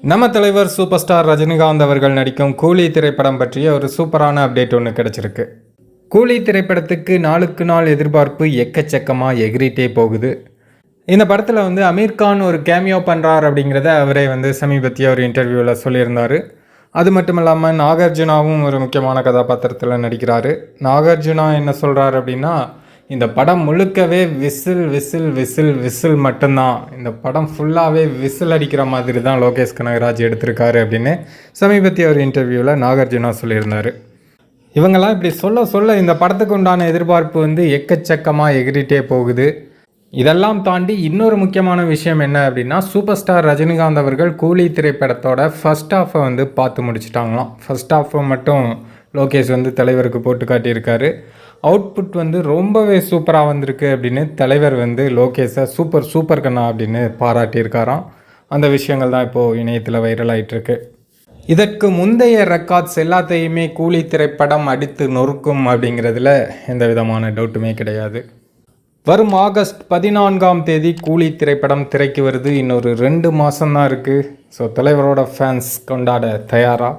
நம்ம தலைவர் super star Rajinikanth அவர்கள் நடிக்கும் கூலி திரைப்படம் பற்றிய ஒரு சூப்பரான அப்டேட் ஒன்று கிடச்சிருக்கு. கூலி திரைப்படத்துக்கு நாளுக்கு நாள் எதிர்பார்ப்பு எக்கச்சக்கமாக எகிரிட்டே போகுது. இந்த படத்தில் அமீர்கான் ஒரு கேமியோ பண்ணுறார் அப்படிங்கிறத அவரே சமீபத்திய ஒரு இன்டர்வியூவில் சொல்லியிருந்தார். அது மட்டும் இல்லாமல் நாகார்ஜுனாவும் ஒரு முக்கியமான கதாபாத்திரத்தில் நடிக்கிறாரு. நாகார்ஜுனா என்ன சொல்கிறார் அப்படின்னா, இந்த படம் முழுக்கவே விசில் விசில் விசில் விசில் மட்டும்தான், இந்த படம் ஃபுல்லாகவே விசில் அடிக்கிற மாதிரி தான் லோகேஷ் கனகராஜ் எடுத்திருக்காரு அப்படின்னு சமீபத்திய ஒரு இன்டர்வியூவில் நாகார்ஜுனா சொல்லியிருந்தார். இவங்கெல்லாம் இப்படி சொல்ல சொல்ல இந்த படத்துக்கு உண்டான எதிர்பார்ப்பு எக்கச்சக்கமாக எகிரிட்டே போகுது. இதெல்லாம் தாண்டி இன்னொரு முக்கியமான விஷயம் என்ன அப்படின்னா, சூப்பர் ஸ்டார் ரஜினிகாந்த் அவர்கள் கூலி திரைப்படத்தோட ஃபஸ்ட் ஹாஃபை பார்த்து முடிச்சிட்டாங்களாம். ஃபஸ்ட் ஹாஃபை மட்டும் லோகேஷ் தலைவருக்கு போட்டு காட்டியிருக்காரு. அவுட்புட் ரொம்பவே சூப்பராக வந்திருக்கு அப்படின்னு தலைவர் லோகேஷை சூப்பர் கண்ணா அப்படின்னு பாராட்டியிருக்காராம். அந்த விஷயங்கள் தான் இப்போது இணையத்தில் வைரல் ஆகிட்டுருக்கு. இதற்கு முந்தைய ரெக்கார்ட்ஸ் எல்லாத்தையுமே கூலி திரைப்படம் அடித்து நொறுக்கும் அப்படிங்கிறதுல எந்த விதமான டவுட்டுமே கிடையாது. வரும் ஆகஸ்ட் 14 கூலி திரைப்படம் திரைக்கு வருது. இன்னொரு 2 மாதம்தான் இருக்குது. ஸோ தலைவரோட ஃபேன்ஸ் கொண்டாட தயாராக